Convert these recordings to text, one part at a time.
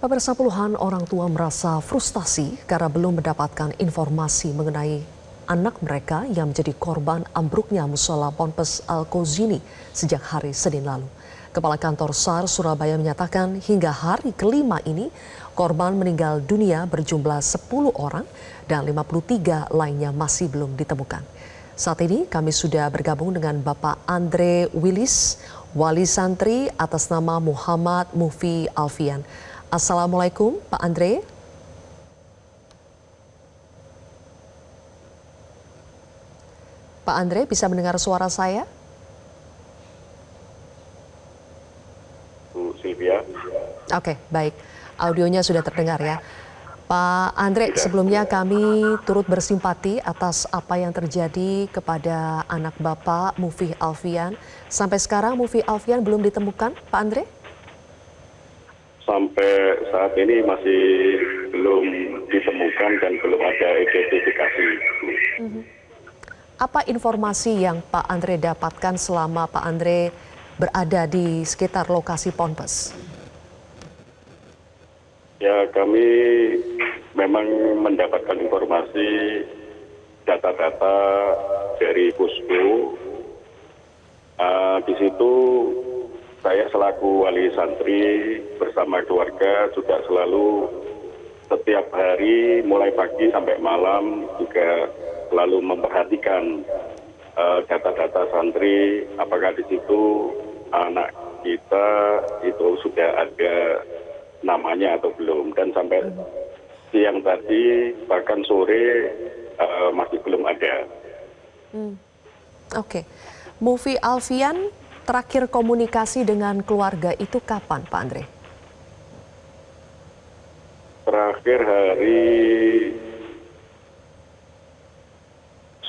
Pemirsa, puluhan orang tua merasa frustasi karena belum mendapatkan informasi mengenai anak mereka yang menjadi korban ambruknya musola Ponpes Al-Kozini sejak hari Senin lalu. Kepala Kantor SAR Surabaya menyatakan hingga hari kelima ini korban meninggal dunia berjumlah 10 orang dan 53 lainnya masih belum ditemukan. Saat ini kami sudah bergabung dengan Bapak Andre Willis, Wali Santri atas nama Muhammad Mufi Alfian. Assalamualaikum Pak Andre. Pak Andre, bisa mendengar suara saya? Bu Sylvia. Oke, baik. Audionya sudah terdengar ya. Pak Andre, sebelumnya kami turut bersimpati atas apa yang terjadi kepada anak Bapak Mufi Alfian. Sampai sekarang Mufi Alfian belum ditemukan, Pak Andre? Sampai saat ini masih belum ditemukan dan belum ada identifikasi. Apa informasi yang Pak Andre dapatkan selama Pak Andre berada di sekitar lokasi Ponpes? Ya, kami memang mendapatkan informasi data-data dari Pusko. Di situ saya selaku wali santri bersama keluarga juga selalu setiap hari mulai pagi sampai malam juga selalu memperhatikan data-data santri, apakah di situ anak kita itu sudah ada namanya atau belum, dan sampai siang tadi bahkan sore masih belum ada. Oke. Mufi Alfian terakhir komunikasi dengan keluarga itu kapan, Pak Andre? Terakhir hari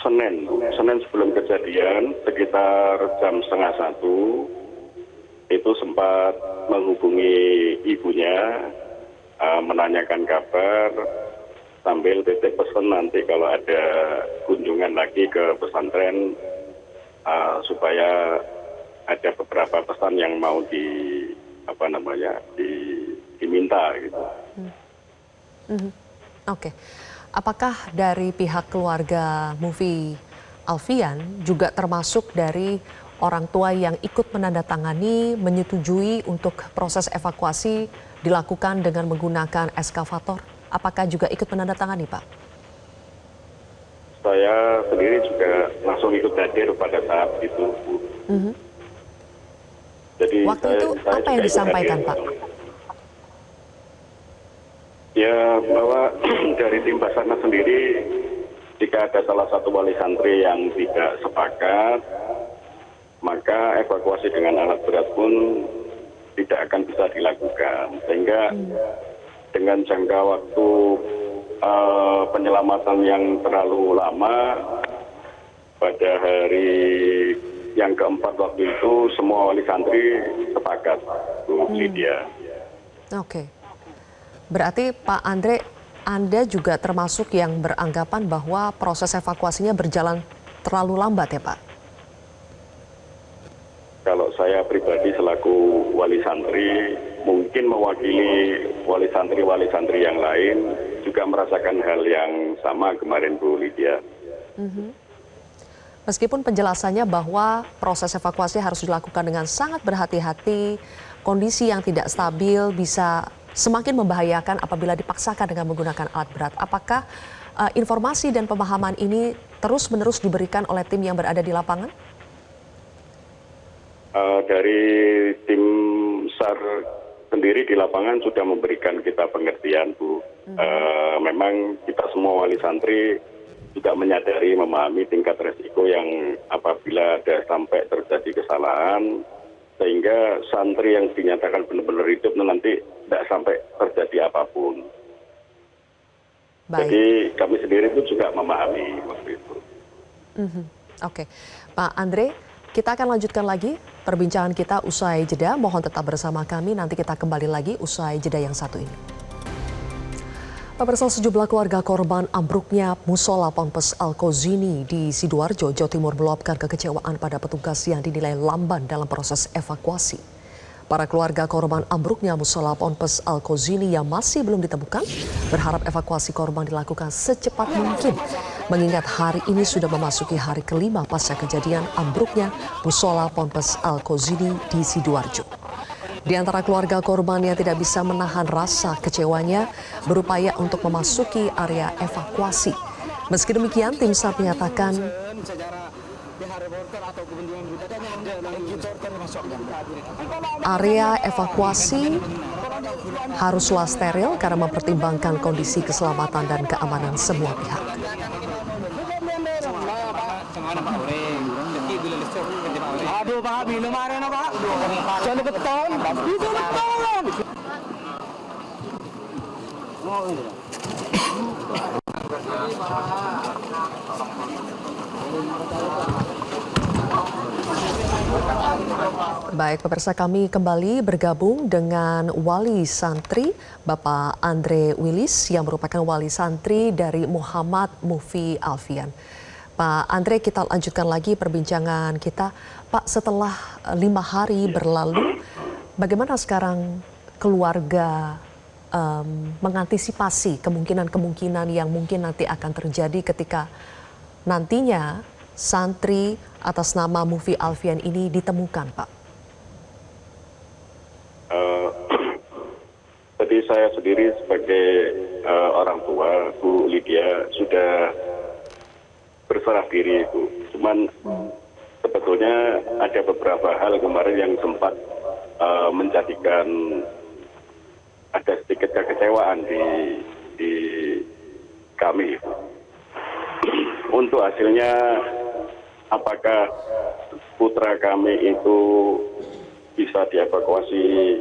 Senin sebelum kejadian sekitar jam 12:30 itu sempat menghubungi ibunya, menanyakan kabar sambil titip pesan nanti kalau ada kunjungan lagi ke pesantren supaya ada beberapa pesan yang mau diminta gitu. Oke. Apakah dari pihak keluarga Mufi Alfian juga termasuk dari orang tua yang ikut menandatangani, menyetujui untuk proses evakuasi dilakukan dengan menggunakan eskavator? Apakah juga ikut menandatangani, Pak? Saya sendiri juga langsung ikut hadir pada saat itu, Bu. Jadi waktu itu apa yang disampaikan, Pak? Ya, bahwa dari tim Basarnas sendiri, jika ada salah satu wali santri yang tidak sepakat, maka evakuasi dengan alat berat pun tidak akan bisa dilakukan. Sehingga dengan jangka waktu penyelamatan yang terlalu lama, pada hari yang keempat waktu itu semua wali santri sepakat, Bu Lydia. Oke. Berarti Pak Andre, Anda juga termasuk yang beranggapan bahwa proses evakuasinya berjalan terlalu lambat ya, Pak? Kalau saya pribadi selaku wali santri, mungkin mewakili wali santri yang lain juga merasakan hal yang sama kemarin, Bu Lydia. Meskipun penjelasannya bahwa proses evakuasi harus dilakukan dengan sangat berhati-hati, kondisi yang tidak stabil bisa semakin membahayakan apabila dipaksakan dengan menggunakan alat berat. Apakah informasi dan pemahaman ini terus-menerus diberikan oleh tim yang berada di lapangan? Dari tim SAR sendiri di lapangan sudah memberikan kita pengertian, Bu. Memang kita semua wali santri juga menyadari, memahami tingkat resiko yang apabila ada sampai terjadi kesalahan, sehingga santri yang dinyatakan benar-benar hidup nanti tidak sampai terjadi apapun. Baik. Jadi kami sendiri pun juga memahami waktu itu. Oke, Pak Andre, kita akan lanjutkan lagi perbincangan kita usai jeda. Mohon tetap bersama kami, nanti kita kembali lagi usai jeda yang satu ini. Pemirsa, sejumlah keluarga korban ambruknya musola Ponpes Al-Kozini di Sidoarjo, Jawa Timur meluapkan kekecewaan pada petugas yang dinilai lamban dalam proses evakuasi. Para keluarga korban ambruknya musola Ponpes Al-Qauzini yang masih belum ditemukan berharap evakuasi korban dilakukan secepat mungkin. Mengingat hari ini sudah memasuki hari kelima pasca kejadian ambruknya musola Ponpes Al-Qauzini di Sidoarjo. Di antara keluarga korban yang tidak bisa menahan rasa kecewanya berupaya untuk memasuki area evakuasi. Meski demikian, tim SAR menyatakan area evakuasi haruslah steril karena mempertimbangkan kondisi keselamatan dan keamanan semua pihak. Aduh Pak, minum arena Pak. Jangan beton. Itu beton. Baik, pemirsa, kami kembali bergabung dengan Wali Santri Bapak Andre Willis yang merupakan Wali Santri dari Muhammad Mufi Alfian. Pak Andre, kita lanjutkan lagi perbincangan kita. Pak, setelah 5 hari berlalu, bagaimana sekarang keluarga mengantisipasi kemungkinan-kemungkinan yang mungkin nanti akan terjadi ketika nantinya santri atas nama Mufi Alfian ini ditemukan, Pak? Jadi saya sendiri sebagai orang tua, Bu Lydia, sudah berserah diri, Bu. Cuman sebetulnya ada beberapa hal kemarin yang sempat menjadikan ada sedikit kekecewaan di kami. Untuk hasilnya, apakah putra kami itu bisa dievakuasi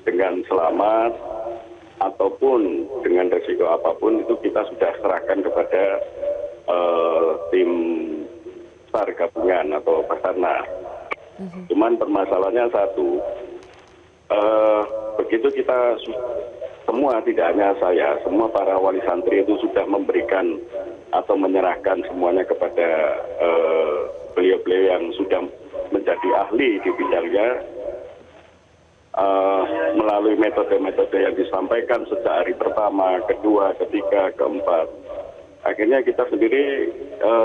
dengan selamat ataupun dengan resiko apapun, itu kita sudah serahkan kepada tim SAR gabungan atau Basarnas. Cuman permasalahannya satu, begitu kita semua, tidak hanya saya, semua para wali santri itu sudah memberikan atau menyerahkan semuanya kepada beliau-beliau yang sudah menjadi ahli di bidangnya, melalui metode-metode yang disampaikan sejak hari pertama, kedua, ketiga, keempat. Akhirnya kita sendiri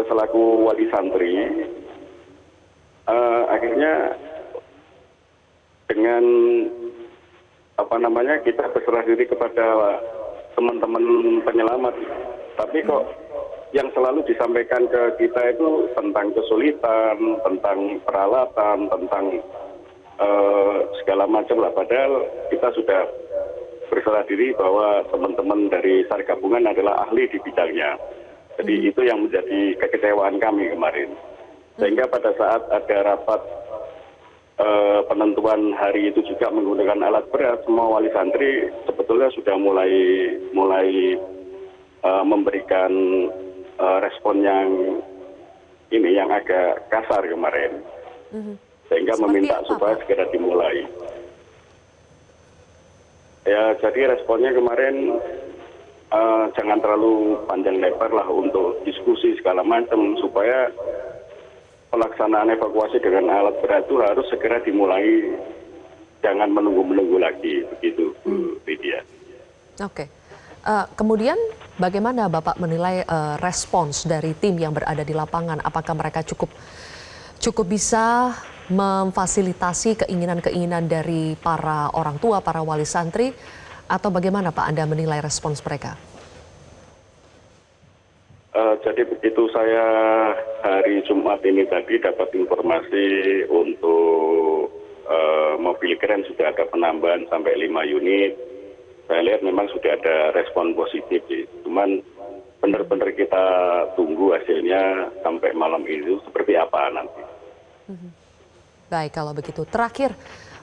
selaku wali santri, akhirnya dengan kita berserah diri kepada teman-teman penyelamat. Tapi kok yang selalu disampaikan ke kita itu tentang kesulitan, tentang peralatan, tentang segala macam lah. Padahal kita sudah berserah diri bahwa teman-teman dari SAR gabungan adalah ahli di bidangnya. Jadi itu yang menjadi kekecewaan kami kemarin. Sehingga pada saat ada rapat penentuan hari itu juga menggunakan alat berat, semua wali santri sebetulnya sudah mulai memberikan respon yang agak kasar kemarin. Sehingga meminta supaya segera dimulai. Ya, jadi responnya kemarin jangan terlalu panjang lebar lah untuk diskusi segala macam, supaya pelaksanaan evakuasi dengan alat berat itu harus segera dimulai, jangan menunggu-menunggu lagi, begitu Bu Lydia. Oke. Kemudian bagaimana Bapak menilai respons dari tim yang berada di lapangan? Apakah mereka cukup bisa memfasilitasi keinginan-keinginan dari para orang tua, para wali santri, atau bagaimana Pak Anda menilai respons mereka? Jadi begitu saya hari Jumat ini tadi dapat informasi untuk mobil kren sudah ada penambahan sampai 5 unit. Saya lihat memang sudah ada respon positif. Cuman benar-benar kita tunggu hasilnya sampai malam itu seperti apa nanti. Baik, kalau begitu. Terakhir,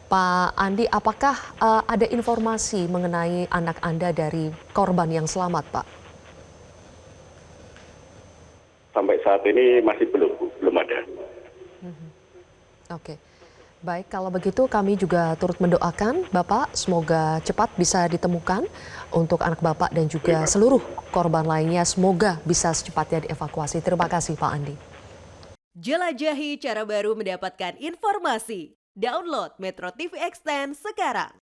Pak Andi, apakah ada informasi mengenai anak Anda dari korban yang selamat, Pak? Sampai saat ini masih belum ada. Oke. Baik, kalau begitu kami juga turut mendoakan Bapak semoga cepat bisa ditemukan untuk anak Bapak dan juga seluruh korban lainnya, semoga bisa secepatnya dievakuasi. Terima kasih Pak Andi. Jelajahi cara baru mendapatkan informasi. Download Metro TV Extend sekarang.